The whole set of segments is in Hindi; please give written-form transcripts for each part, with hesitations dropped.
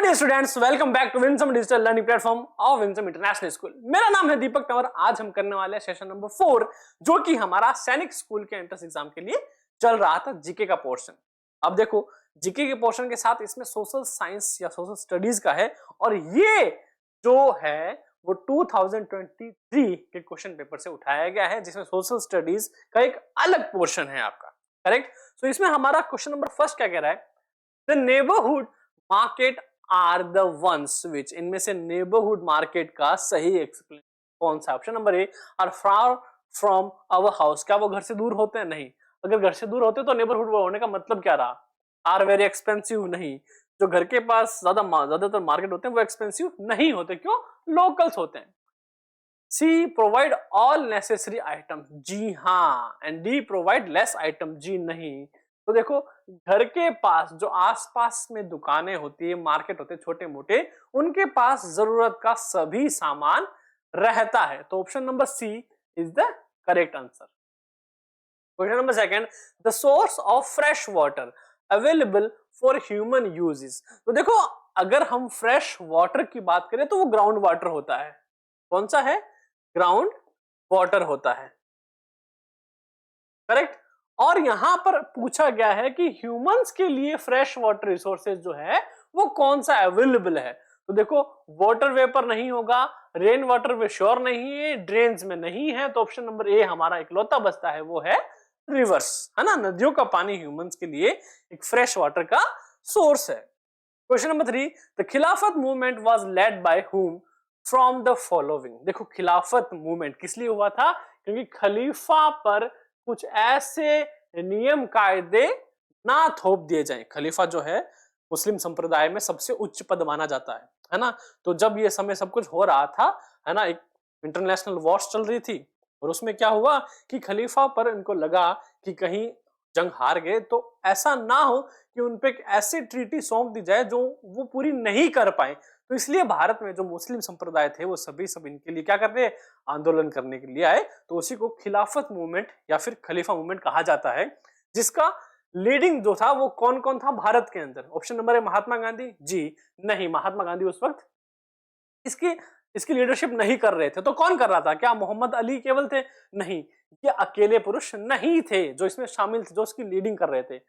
Dear students, welcome back to Winsome digital learning platform of Winsome international school. मेरा नाम है दीपक तंवर। आज हम करने वाले हैं सेशन नंबर 4, जो कि हमारा सैनिक स्कूल के एंट्रेंस एग्जाम के लिए चल रहा था, जीके का पोर्शन। अब देखो, जीके के पोर्शन के साथ इसमें सोशल साइंस या सोशल स्टडीज का है, और ये जो है वो 2023 के क्वेश्चन पेपर से उठाया गया है, जिसमें सोशल स्टडीज का एक अलग पोर्शन है आपका। करेक्ट। तो इसमें हमारा क्वेश्चन नंबर फर्स्ट क्या कह रहा है? The neighbourhood market are the ones which, इनमें से नेबरहुड मार्केट का सही एक्सप्लेन कौन सा? Option number A, are far from our house. क्या वो घर से दूर होते हैं? नहीं। अगर घर से दूर होते तो नेबरहुड होने का मतलब क्या रहा? Are very expensive. नहीं, जो घर के पास ज्यादातर मार्केट होते हैं वो एक्सपेंसिव नहीं होते। क्यों? लोकल्स होते हैं। C provide all necessary item. जी हाँ। And D provide less item. जी नहीं। तो देखो, घर के पास जो आसपास में दुकानें होती है, मार्केट होते हैं छोटे मोटे, उनके पास जरूरत का सभी सामान रहता है। तो option number C is the correct answer. Question number second, the source of fresh water available for human uses. तो देखो, अगर हम फ्रेश वाटर की बात करें तो वो ग्राउंड वाटर होता है। कौन सा है? ग्राउंड वाटर होता है। करेक्ट। और यहां पर पूछा गया है कि ह्यूमंस के लिए फ्रेश वाटर रिसोर्सेज जो है वो कौन सा अवेलेबल है। तो देखो, वाटर वेपर नहीं होगा, रेन वाटर वे श्योर नहीं है, ड्रेन्स में नहीं है, तो ऑप्शन नंबर ए हमारा इकलौता बचता है, वो है रिवर्स, है ना। नदियों का पानी ह्यूमंस के लिए एक फ्रेश वाटर का सोर्स है। क्वेश्चन नंबर 3, द खिलाफत movement was led by whom from the following. देखो, खिलाफत मूवमेंट किस लिए हुआ था? क्योंकि खलीफा पर कुछ ऐसे नियम कायदे ना थोप दिए जाएं। खलीफा जो है मुस्लिम संप्रदाय में सबसे उच्च पद माना जाता है ना। तो जब ये समय सब कुछ हो रहा था, है ना, एक इंटरनेशनल वॉर्स चल रही थी, और उसमें क्या हुआ कि खलीफा पर इनको लगा कि कहीं जंग हार गए तो ऐसा ना हो कि उनपे एक ऐसी ट्रीटी सौंप दी जाए जो वो पूरी नहीं कर पाए। तो इसलिए भारत में जो मुस्लिम संप्रदाय थे वो सब इनके लिए क्या कर रहे? आंदोलन करने के लिए आए। तो उसी को खिलाफत मूवमेंट या फिर खलीफा मूवमेंट कहा जाता है, जिसका लीडिंग जो था वो कौन कौन था भारत के अंदर? ऑप्शन नंबर है महात्मा गांधी। जी नहीं, महात्मा गांधी उस वक्त इसकी लीडरशिप नहीं कर रहे थे। तो कौन कर रहा था? क्या मोहम्मद अली केवल थे? नहीं, ये अकेले पुरुष नहीं थे जो इसमें शामिल थे, जो इसकी लीडिंग कर रहे थे।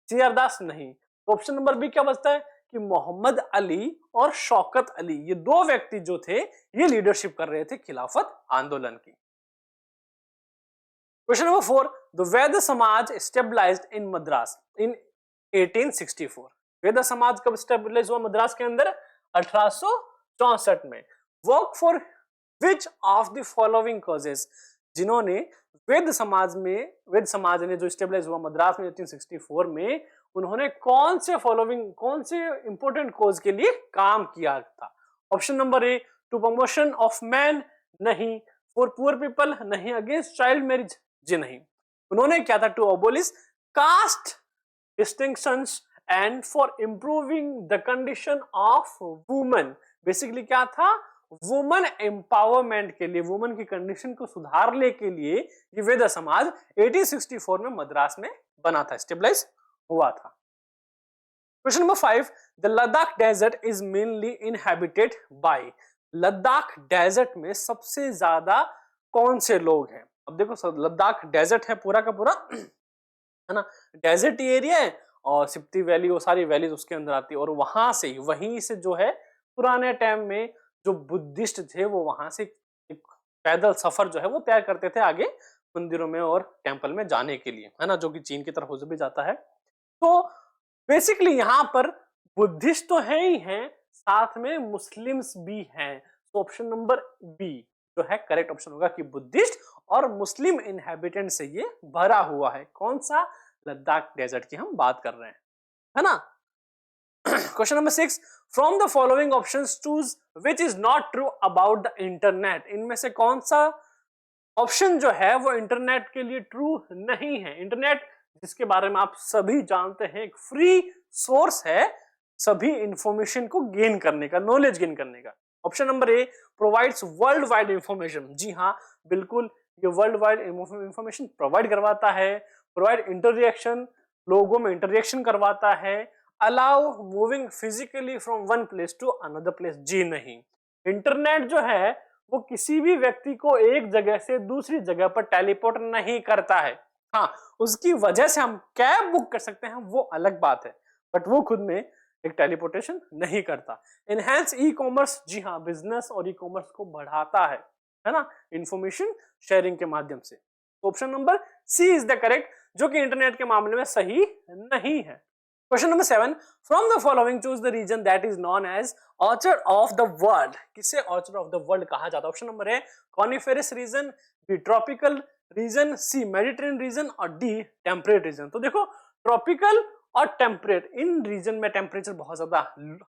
सीआर दास नहीं। तो ऑप्शन नंबर बी क्या बचता है कि मोहम्मद अली और शौकत अली, ये दो व्यक्ति जो थे ये लीडरशिप कर रहे थे खिलाफत आंदोलन की। क्वेश्चन नंबर 4, द वैद्य समाज स्टेबलाइज्ड इन मद्रास इन 1864। वैद्य समाज कब स्टेबलाइज हुआ मद्रास के अंदर? 1864 में। Work for which of the following causes. जिन्होंने वैद्य समाज ने जो स्टेबलाइज हुआ मद्रास में 1864 में, उन्होंने कौन से इंपोर्टेंट कॉज के लिए काम किया था? Option number A, to promotion of man. नहीं। For poor people. नहीं। Against child marriage. जी नहीं। उन्होंने क्या था? To abolish caste distinctions and for improving the condition of women. Basically क्या था? वुमेन एम्पावरमेंट के लिए, वुमेन की कंडीशन को सुधारने के लिए ये वैद्य समाज 1864 में मद्रास में बना था, स्टेबलाइज हुआ था। Question number 5, the Ladakh desert is mainly inhabited by. Ladakh desert में सबसे ज्यादा कौन से लोग हैं? अब देखो, लद्दाख डेजर्ट है पूरा का पूरा, है ना, डेजर्ट एरिया है, और सिप्ती वैली, वो सारी वैलीज उसके अंदर आती है, और वहीं से जो है पुराने टाइम में जो बुद्धिस्ट थे वो वहां से एक पैदल सफर जो है वो तय करते थे आगे मंदिरों में और टेंपल में जाने के लिए, है ना, जो कि चीन की तरफ हो भी जाता है। तो बेसिकली यहाँ पर बुद्धिस्ट तो है ही हैं, साथ में मुस्लिम्स भी हैं। तो ऑप्शन नंबर बी जो है करेक्ट ऑप्शन होगा कि बुद्धिस्ट और मुस्लिम इनहैबिटेंट से ये भरा हुआ है। कौन सा? लद्दाख डेजर्ट की हम बात कर रहे हैं, है ना। Question number 6, from the following options choose which is not true about the internet. इनमें से कौन सा ऑप्शन जो है वो इंटरनेट के लिए ट्रू नहीं है? इंटरनेट, जिसके बारे में आप सभी जानते हैं, एक फ्री सोर्स है सभी इंफॉर्मेशन को गेन करने का, नॉलेज गेन करने का। Option number A, provides world wide information. जी हाँ, बिल्कुल, ये वर्ल्ड वाइड इंफॉर्मेशन प्रोवाइड करवाता है। प्रोवाइड इंटररिएक्शन, लोगों में इंटररिएक्शन करवाता है, allow moving physically from one place to another place, जी नहीं। इंटरनेट जो है वो किसी भी व्यक्ति को एक जगह से दूसरी जगह पर टेलीपोर्ट नहीं करता है। हाँ, उसकी वजह से हम कैब बुक कर सकते हैं, वो अलग बात है, बट वो खुद में एक टेलीपोर्टेशन नहीं करता। एनहेंस ई कॉमर्स, जी हाँ, बिजनेस और ई कॉमर्स को बढ़ाता है ना, इंफॉर्मेशन शेयरिंग के माध्यम से। Option number C is the correct, जो कि इंटरनेट के मामले में सही नहीं है। Question number 7, from the following choose the region that is known as orchard of the world. किसे ऑर्चर्ड ऑफ द वर्ल्ड कहा जाता है? Option number A coniferous region, B tropical region, C Mediterranean region और डी टेम्परेट रीजन। तो देखो, ट्रॉपिकल और टेम्परेट, इन रीजन में टेम्परेचर बहुत ज्यादा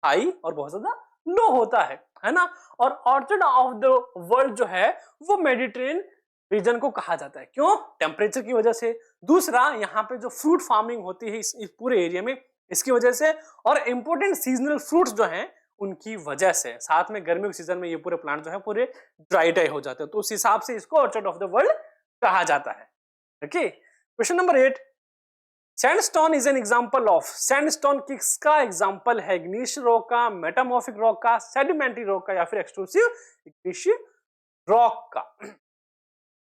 हाई और बहुत ज्यादा लो होता है ना। और ऑर्चर्ड ऑफ द वर्ल्ड जो है वो मेडिटेरियन रीजन को कहा जाता है। क्यों? टेम्परेचर की वजह से। दूसरा, यहाँ पे जो फ्रूट फार्मिंग होती है इस पूरे एरिया में, इसकी वजह से। और इंपोर्टेंट सीजनल फ्रूट्स जो हैं उनकी वजह से। साथ में गर्मियों के सीजन में ये पूरे प्लांट जो है पूरे ड्राई हो जाते हैं, तो उस हिसाब से इसको ऑर्चर्ड ऑफ द वर्ल्ड कहा जाता है। Okay, question number 8, sandstone is an example of. Sandstone किसका एग्जांपल है? इग्निशियस रॉक का, मेटामॉर्फिक रॉक का, सेडिमेंटरी रॉक का, या फिर एक्सट्रूसिव इग्निशियस रॉक का?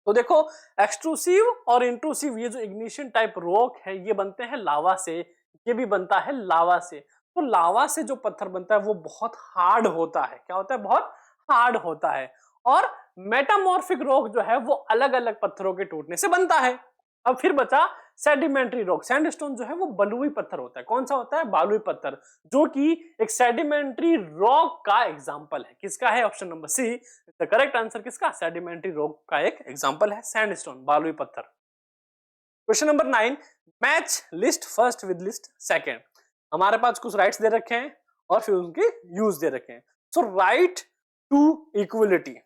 तो देखो, एक्सट्रूसिव और इंट्रूसिव, ये जो इग्निशन टाइप रॉक है ये बनते हैं लावा से, ये भी बनता है लावा से। तो लावा से जो पत्थर बनता है वो बहुत हार्ड होता है। क्या होता है? बहुत हार्ड होता है। और मेटामॉर्फिक रॉक जो है वो अलग अलग पत्थरों के टूटने से बनता है। अब फिर बचा सेडिमेंट्री रॉक। सैंडस्टोन जो है वो बलुई पत्थर होता है। कौन सा होता है? बालुई पत्थर, जो कि एक सेडिमेंट्री रॉक का एग्जांपल है। किसका है? Option number see the correct answer. किसका? सेडिमेंट्री रॉक का एक एग्जांपल है सैंडस्टोन, बालुई पत्थर। Question number 9, match list first with list second. हमारे पास कुछ राइट्स दे रखे हैं और फिर उनके यूज दे रखे हैं। सो राइट टू इक्वलिटी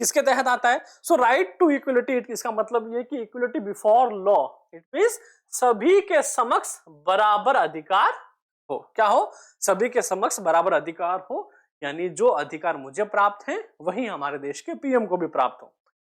किसके तहत आता है? सो राइट टू इक्वलिटी, इसका मतलब ये कि equality before law, it means सभी के समक्ष बराबर अधिकार हो। क्या हो? सभी के समक्ष बराबर अधिकार हो, यानी जो अधिकार मुझे प्राप्त हैं वही हमारे देश के पीएम को भी प्राप्त हो।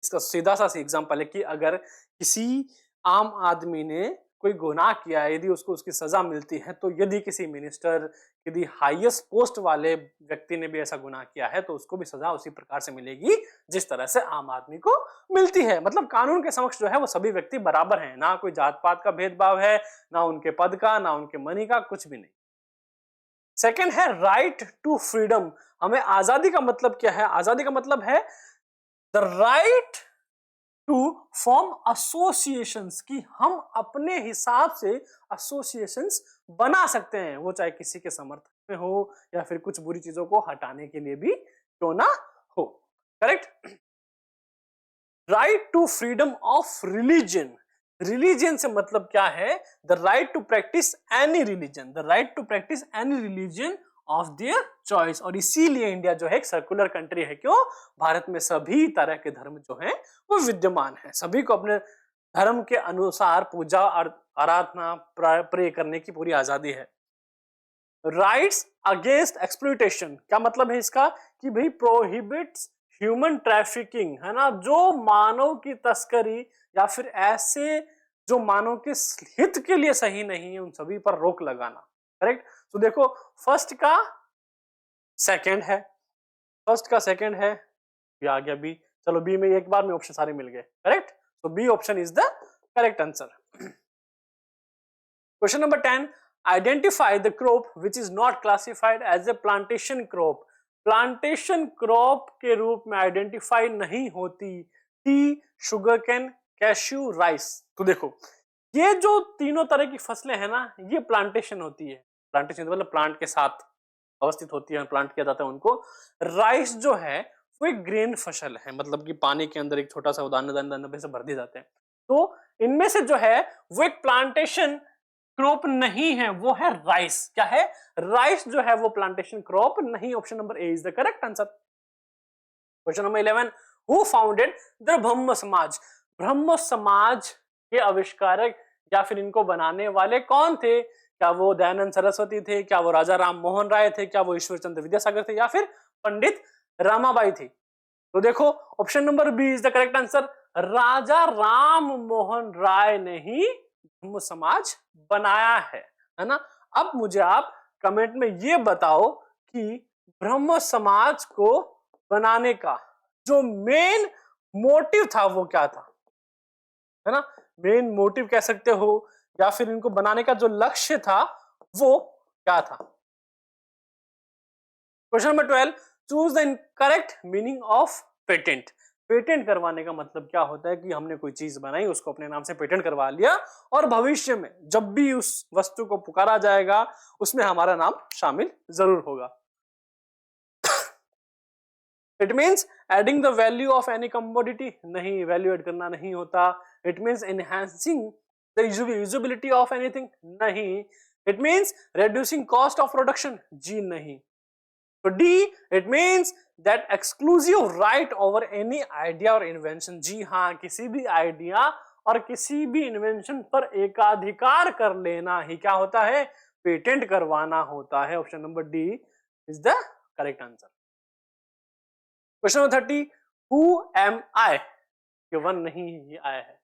इसका सीधा सा एग्जांपल है कि अगर किसी आम आदमी ने कोई गुनाह किया है, यदि उसको उसकी सजा मिलती है, तो यदि किसी मिनिस्टर, यदि हाईएस्ट पोस्ट वाले व्यक्ति ने भी ऐसा गुनाह किया है तो उसको भी सजा उसी प्रकार से मिलेगी जिस तरह से आम आदमी को मिलती है। मतलब कानून के समक्ष जो है वो सभी व्यक्ति बराबर हैं, ना कोई जात पात का भेदभाव है, ना उनके पद का, ना उनके मनी का, कुछ भी नहीं। सेकेंड है राइट टू फ्रीडम। हमें आजादी का मतलब क्या है? आजादी का मतलब है the right to form associations, कि हम अपने हिसाब से एसोसिएशंस बना सकते हैं, वो चाहे किसी के समर्थन में हो या फिर कुछ बुरी चीजों को हटाने के लिए भी क्यों ना हो। Correct? Right to freedom of religion. Religion से मतलब क्या है? The right to practise any religion, the right to practise any religion of their choice. और इसीलिए इंडिया जो है एक सर्कुलर कंट्री है। क्यों? भारत में सभी तरह के धर्म जो हैं वो विद्यमान है, सभी को अपने धर्म के अनुसार पूजा और आराधना प्रे करने की पूरी आजादी है। राइट्स अगेंस्ट एक्सप्लॉयटेशन, क्या मतलब है इसका? कि भाई प्रोहिबिट्स ह्यूमन ट्रैफिकिंग, है ना, जो मानव की तस्करी या फिर ऐसे जो मानव के हित के लिए सही नहीं है उन सभी पर रोक लगाना। करेक्ट? तो देखो, फर्स्ट का सेकंड है, फर्स्ट का सेकंड है, ये आ गया बी। चलो बी में एक बार में ऑप्शन सारे मिल गए। करेक्ट? तो B option is the correct answer. Question number 10, identify the crop which is not classified as a plantation crop. Plantation crop के रूप में आइडेंटिफाई नहीं होती tea, sugar cane, cashew, rice. तो देखो, ये जो तीनों तरह की फसलें हैं ना, ये प्लांटेशन होती है। प्लांटेशन मतलब प्लांट के साथ अवस्थित होती है, प्लांट किया जाता है उनको। राइस जो है वो एक ग्रेन फसल है, मतलब कि पानी के अंदर एक छोटा सा दाने से भर दिए जाते हैं। तो इनमें से जो है वो एक प्लांटेशन क्रॉप नहीं है, वो है राइस। क्या है? राइस जो है वो प्लांटेशन क्रॉप नहीं। Option number A is the correct answer. Question number 11, who founded the ब्रह्म समाज। ब्रह्म समाज के आविष्कारक या फिर इनको बनाने वाले कौन थे? क्या वो दयानंद सरस्वती थे? क्या वो राजा राम मोहन राय थे? क्या वो ईश्वर चंद्र विद्यासागर थे? या फिर पंडित रमाबाई थी? तो देखो, option number B is the correct answer. Raja Ram Mohan Roy ने ही ब्रह्म समाज बनाया है ना। अब मुझे आप कमेंट में ये बताओ कि ब्रह्म समाज को बनाने का जो मेन मोटिव था वो क्या था, है ना, मेन मोटिव कह सकते हो, या फिर इनको बनाने का जो लक्ष्य था वो क्या था। Question number 12, choose the incorrect meaning of patent. Patent करवाने का मतलब क्या होता है कि हमने कोई चीज बनाई, उसको अपने नाम से पेटेंट करवा लिया और भविष्य में जब भी उस वस्तु को पुकारा जाएगा उसमें हमारा नाम शामिल जरूर होगा। It means adding the value of any commodity, नहीं, वैल्यू एड करना नहीं होता। It means enhancing the usability of anything, नहीं। It means reducing cost of production, जी नहीं। तो D, it means that exclusive right over any idea or invention, जी हाँ, किसी भी आइडिया और किसी भी इन्वेंशन पर एकाधिकार कर लेना ही क्या होता है, पेटेंट करवाना होता है। Option number D is the correct answer. Question number 30, who am I, ये वन नहीं ये आई है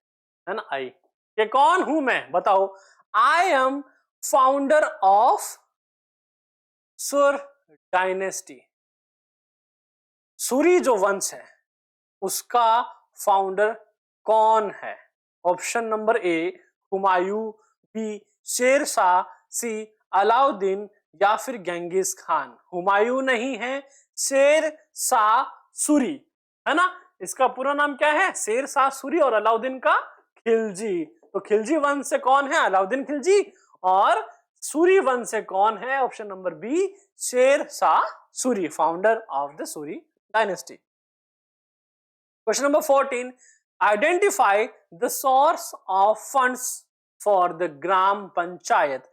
ना, आई, ये कौन हूं मैं, बताओ। I am founder of Sur dynasty, Suri जो वंश है उसका फाउंडर कौन है। Option number A Humayun, B Shershah, C Alauddin या फिर गेंगिस खान। हुमायूं नहीं है, शेरशाह सूरी, है ना, इसका पूरा नाम क्या है, शेरशाह सूरी, और अलाउद्दीन का खिलजी। तो खिलजी वंश से कौन है, अलाउद्दीन खिलजी, और सूरी वंश से कौन है, option number B Shershah Suri, founder of the Suri dynasty. Question number 14, identify the source of funds for the gram panchayat.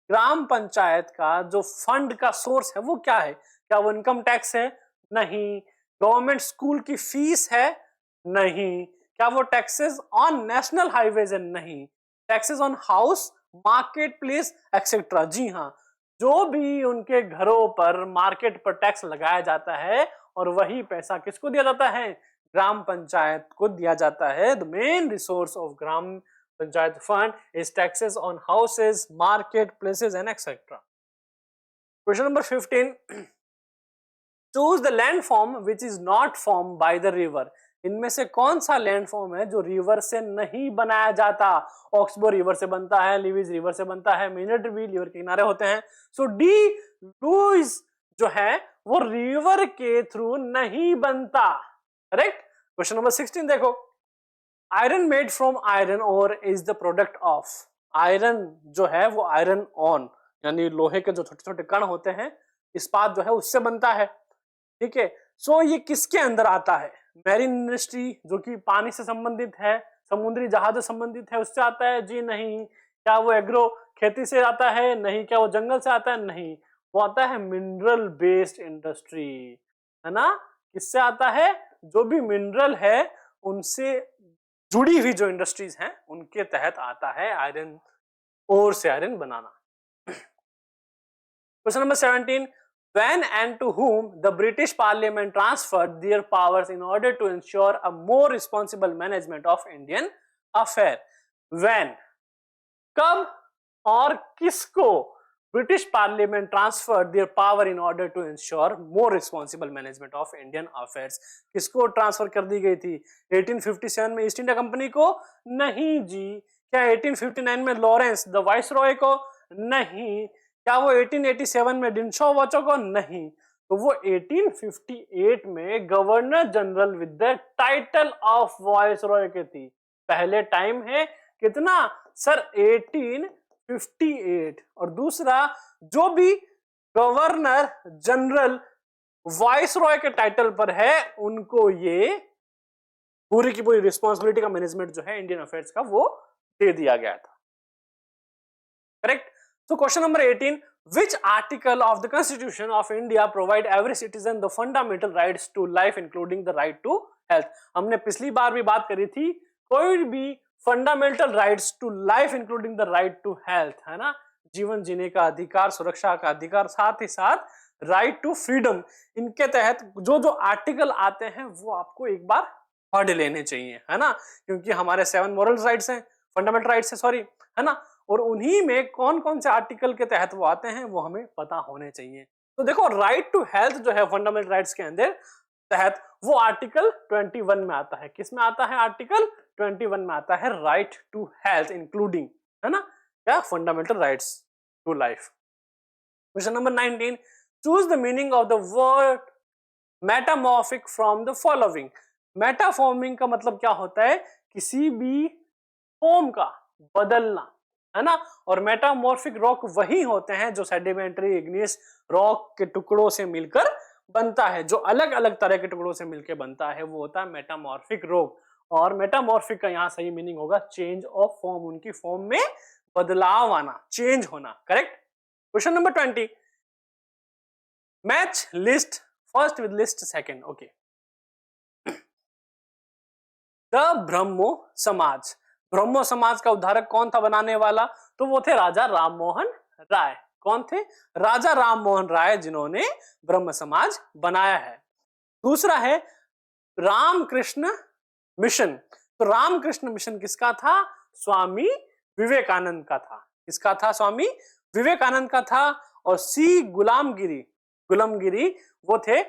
ग्राम पंचायत का जो फंड का सोर्स है वो क्या है, क्या वो इनकम टैक्स है, नहीं। गवर्नमेंट स्कूल की फीस है, नहीं। क्या वो टैक्सेस ऑन नेशनल हाईवेज है, नहीं। Taxes on house, market place etcetera, जी हाँ, जो भी उनके घरों पर मार्केट पर टैक्स लगाया जाता है और वही पैसा किसको दिया जाता है, ग्राम पंचायत को दिया जाता है। The main resource of gram panchayat fund is taxes on houses, market places and etcetera. Question number 15, choose the land form which is not form by the river. इनमें से कौन सा लैंड फॉर्म है जो रिवर से नहीं बनाया जाता। ऑक्सबो रिवर से बनता है, लिविज रिवर से बनता है, मिनेट भी रिवर के किनारे होते हैं। सो डी लुइस जो है वो रिवर के थ्रू नहीं बनता, करेक्ट। क्वेश्चन नंबर 16 देखो, आयरन मेड फ्रॉम आयरन और is the product of. Iron जो है वो आयरन ऑन यानी लोहे के जो छोटे छोटे कण होते हैं, इस्पात जो है उससे बनता है, ठीक है। सो ये किसके अंदर आता है, मैरीन इंडस्ट्री जो कि पानी से संबंधित है, समुद्री जहाज से संबंधित है, उससे आता है, जी नहीं। क्या वो एग्रो खेती से आता है, नहीं। क्या वो जंगल से आता है, नहीं। वो आता है मिनरल बेस्ड इंडस्ट्री, है ना, किससे आता है, जो भी मिनरल है उनसे जुड़ी हुई जो इंडस्ट्रीज हैं उनके तहत आता है आयरन ओर से iron banana. Question number 17, when and to whom the British Parliament transferred their powers in order to ensure a more responsible management of Indian affair। when, कब और किसको British parliament transferred their power in order to ensure more responsible management of Indian affairs. किसको ट्रांसफर कर दी गई थी, 1857 में ईस्ट इंडिया कंपनी को, नहीं जी। क्या 1859 में लॉरेंस द वाइसरॉय को, नहीं। क्या वो 1887 में डिनशॉ वाचो को, नहीं। तो वो 1858 में governor general with the title of viceroy के थी। पहले टाइम है कितना सर, 1858, और दूसरा जो भी गवर्नर जनरल वाइसरॉय के टाइटल पर है उनको ये पूरी की पूरी रिस्पॉन्सिबिलिटी का मैनेजमेंट जो है इंडियन अफेयर्स का वो दे दिया गया था, correct. So question number 18, which article of the Constitution of India provide every citizen the fundamental rights to life including the right to health। हमने पिछली बार भी बात करी थी, कोई भी fundamental rights to life including the right to health, है ना, जीवन जीने का अधिकार, सुरक्षा का अधिकार, साथ ही साथ राइट टू फ्रीडम, इनके तहत जो जो आर्टिकल आते हैं वो आपको एक बार पढ़ लेने चाहिए, है ना, क्योंकि हमारे 7 मोरल राइट्स हैं, फंडामेंटल राइट्स है, सॉरी, है ना, और उन्हीं में कौन कौन से आर्टिकल के तहत वो आते हैं वो हमें पता होने चाहिए। तो देखो राइट टू हेल्थ जो है फंडामेंटल राइट्स के अंदर तहत वो आर्टिकल 21 में आता है। किस में आता है? आर्टिकल 21 में आता है राइट टू हेल्थ इंक्लूडिंग, है ना, क्या fundamental rights to life. Question number 19, choose the meaning of the word metamorphic from the following. Metamorphic का मतलब क्या होता है? किसी भी फॉर्म का बदलना, है ना। और मेटामॉर्फिक रॉक वही होते हैं जो सेडिमेंट्री इग्नियस रॉक के टुकड़ों से मिलकर बनता है, जो अलग अलग तरह के टुकड़ों से मिलकर बनता है, वो होता है मेटामॉर्फिक रॉक। और मेटामॉर्फिक का यहाँ सही मीनिंग होगा चेंज ऑफ फॉर्म, उनकी फॉर्म में बदलाव आना, चेंज होना। Correct. Question number 20, match list first with list second. Okay, the Brahmo Samaj, Brahmo समाज का उद्धारक कौन था बनाने वाला? तो वो थे राजा राममोहन राय। कौन थे? राजा राममोहन राय, जिन्होंने ब्रह्म समाज बनाया है। दूसरा है रामकृष्ण मिशन। तो रामकृष्ण मिशन किसका था? स्वामी विवेकानंद का था। किसका था? स्वामी विवेकानंद का था। और सी गुलामगिरी, गुलामगिरी वो थे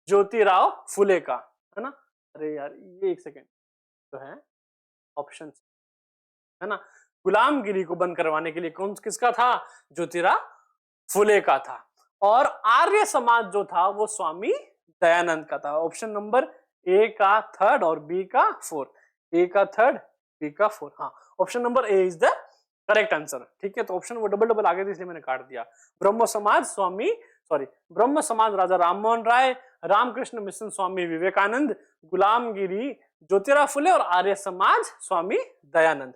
ज्योतिराव फुले का, है ना। अरे यार ये एक सेकेंड जो है ऑप्शन, है ना, गुलामगिरी को बंद करवाने के लिए कौन किसका था? ज्योतिराव फुले का था। और आर्य समाज जो था वो स्वामी दयानंद का था। ऑप्शन नंबर ए का थर्ड और बी का फोर्थ, ए का थर्ड बी का फोर्थ, हाँ option number A is the correct answer. ठीक है, तो ऑप्शन वो डबल डबल आगे थे इसलिए मैंने काट दिया। ब्रह्म समाज ब्रह्म समाज राजा राममोहन राय, रामकृष्ण मिशन स्वामी विवेकानंद, गुलामगिरी ज्योतिराव फुले और Arya Samaj Swami Dayanand.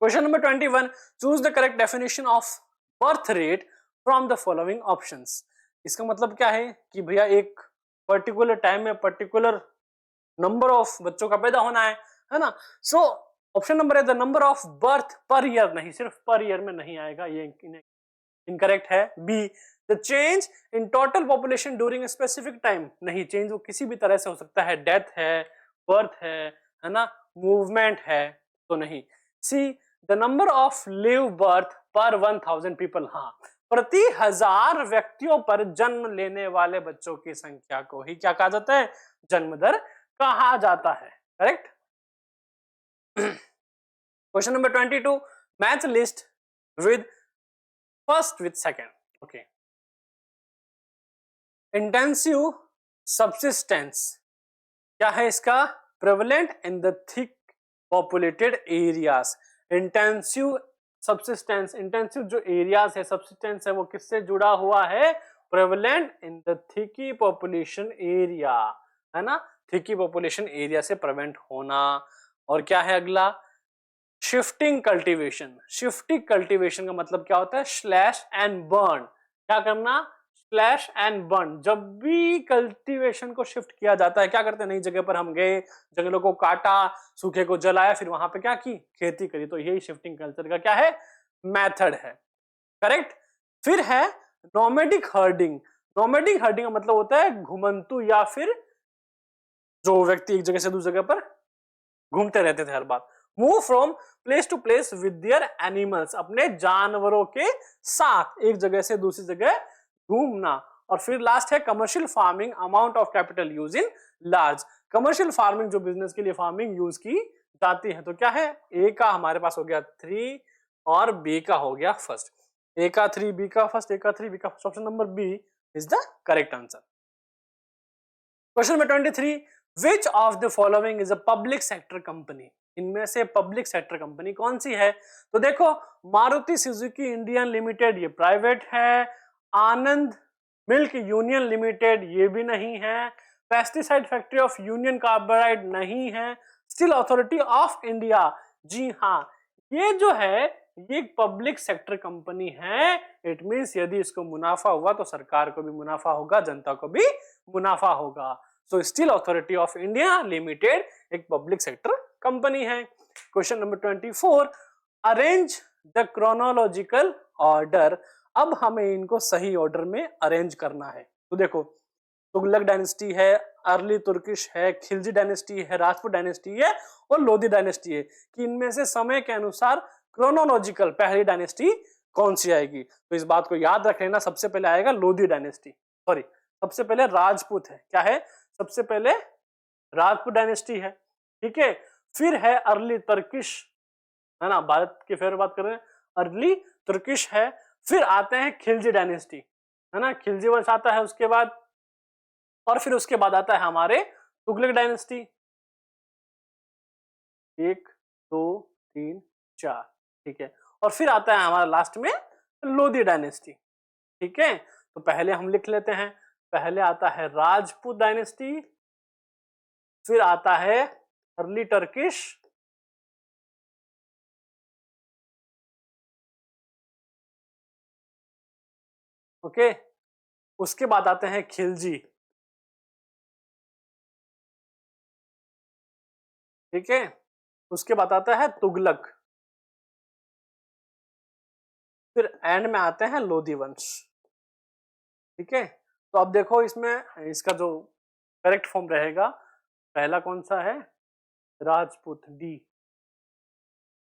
Question number 21, choose the correct definition of birth rate from the following options. इसका मतलब क्या है कि भैया एक पर्टिकुलर टाइम में पर्टिकुलर नंबर ऑफ बच्चों का पैदा होना है ना। सो ऑप्शन नंबर है the number of birth per year, नहीं सिर्फ पर ईयर में नहीं आएगा, ये इनकरेक्ट है। Be the change in total population during specific time, नहीं, चेंज वो किसी भी तरह से हो सकता है, डेथ है, बर्थ है ना, मूवमेंट है, तो नहीं। See the number of live birth पर 1000 पीपल, हाँ प्रति 1000 व्यक्तियों पर जन्म लेने वाले बच्चों की संख्या को ही क्या कहा जाता है? जन्म दर कहा जाता है। Correct. Question number 22, match list with first with second. Okay, intensive subsistence क्या है इसका? Prevalent in the thick populated areas. Intensive subsistence, intensive जो एरियाज है, सब्सिस्टेंस है, वो किससे जुड़ा हुआ है? Prevalent in the thickly population area, है ना, थिकी पॉपुलेशन एरिया से प्रेवेंट होना। और क्या है अगला? Shifting cultivation. शिफ्टिंग कल्टीवेशन का मतलब क्या होता है? Slash and burn. क्या करना? Slash and burn. जब भी कल्टीवेशन को शिफ्ट किया जाता है, क्या करते हैं? नई जगह पर हम गए, जंगलों को काटा, सूखे को जलाया, फिर वहां पे क्या की? खेती करी। तो यही शिफ्टिंग कल्चर का क्या है? मेथड है। करेक्ट। फिर है नोमैडिक हर्डिंग। नोमैडिक हर्डिंग का मतलब होता है घुमंतु, या फिर जो व्यक्ति एक जगह से दूसरी जगह पर घूमते रहते थे हर बार। Move from place to place with their animals, अपने जानवरों के साथ एक जगह से दूसरी जगह घूमना। और फिर लास्ट है commercial farming, amount of capital use in large. Commercial farming जो बिजनेस के लिए फार्मिंग यूज की जाती है। तो क्या है? ए का हमारे पास हो गया 3 और बी का हो गया फर्स्ट। ए का 3, बी का फर्स्ट, ए का 3, बी का first. Option number B is the correct answer. Question number 23, which of the following is a public sector company. इनमें से पब्लिक सेक्टर कंपनी कौन सी है? तो देखो, मारुति सुजुकी इंडियन लिमिटेड ये प्राइवेट है, आनंद मिल्क यूनियन लिमिटेड ये भी नहीं है, pesticide factory of union carbide नहीं है, स्टील अथॉरिटी ऑफ इंडिया, जी हाँ ये जो है ये एक पब्लिक सेक्टर कंपनी है। इट मींस यदि इसको मुनाफा हुआ तो सरकार को भी मुनाफा होगा, जनता को भी मुनाफा होगा। सो steel authority of India limited एक पब्लिक सेक्टर कंपनी है। Question number 24, arrange the chronological order. अब हमें इनको सही ऑर्डर में अरेंज करना है। तो देखो, तुगलक डायनेस्टी है, अर्ली तुर्किश है, खिलजी डायनेस्टी है, राजपूत डायनेस्टी है और लोधी डायनेस्टी है कि इनमें से समय के अनुसार क्रोनोलॉजिकल पहली डायनेस्टी कौन सी आएगी। तो इस बात को याद रख लेना, सबसे पहले आएगा लोधी डायनेस्टी, सॉरी सबसे पहले राजपूत है, क्या है, सबसे पहले राजपूत डायनेस्टी है, ठीक है, फिर है अर्ली तुर्किश, है ना, भारत की फिर बात कर रहे हैं, अर्ली तुर्किश है, फिर आते हैं खिलजी डायनेस्टी, है ना, खिलजी वंश आता है उसके बाद, और फिर उसके बाद आता है हमारे तुगलक डायनेस्टी, 1 2 3 4, ठीक है, और फिर आता है हमारा लास्ट में लोधी डायनेस्टी, ठीक है। तो पहले हम लिख लेते हैं, पहले आता है राजपूत डायनेस्टी, फिर आता है अर्ली टर्किश, ओके, उसके बाद आते हैं खिलजी, ठीक है, उसके बाद आता है तुगलक, फिर एंड में आते हैं लोधी वंश, ठीक है। तो अब देखो इसमें इसका जो करेक्ट फॉर्म रहेगा, पहला कौन सा है, राजपूत, डी,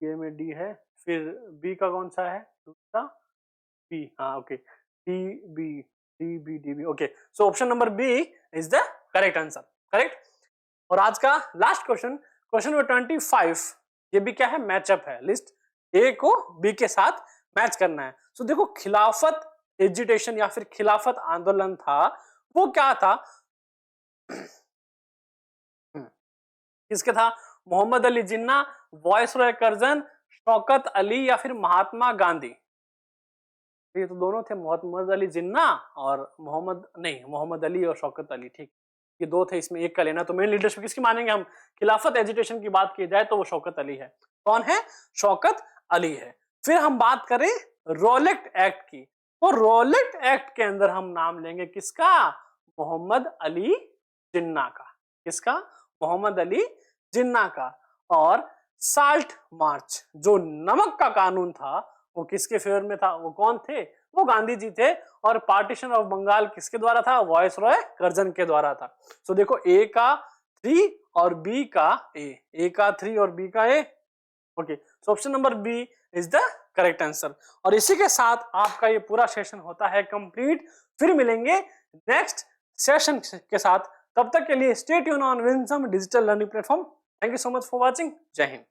ये में डी है, फिर बी का कौन सा है, दूसरा बी, हाँ okay, D B, D B D B, okay, so option number B is the correct answer, correct. और आज का लास्ट क्वेश्चन, क्वेश्चन नंबर 25, ये भी क्या है, मैचअप है, लिस्ट ए को बी के साथ मैच करना है। सो देखो खिलाफत एजिटेशन या फिर खिलाफत आंदोलन था, वो क्या था, किसके था, मोहम्मद अली जिन्ना, वॉयसरॉय कर्जन, शौकत अली या फिर महात्मा गांधी। ये तो दोनों थे, मोहम्मद अली जिन्ना और मोहम्मद अली और शौकत अली, ठीक, ये दो थे, इसमें एक का लेना। तो मेन लीडरशिप किसकी मानेंगे हम, खिलाफत एजिटेशन की बात की जाए तो वो शौकत अली है। कौन है, शौकत अली है। फिर हम बात करें रोलेक्ट एक्ट की, तो रोलेक्ट एक्ट के अंदर हम नाम लेंगे किसका, मोहम्मद अली जिन्ना का, किसका, मोहम्मद अली जिन्ना का। और साल्ट मार्च, जो नमक का कानून था, वो किसके फेवर में था, वो कौन थे, वो गांधी जी थे। और पार्टीशन ऑफ बंगाल किसके द्वारा था, वॉयसरॉय कर्जन के द्वारा था। सो देखो ए का 3 और बी का ए का 3 और बी का A, okay, so option number B is the correct answer. और इसी के साथ आपका ये पूरा सेशन होता है कंप्लीट। फिर मिलेंगे नेक्स्ट सेशन के साथ, तब तक के लिए stay tune on Winsome digital learning platform. Thank you so much for watching, जय हिंद।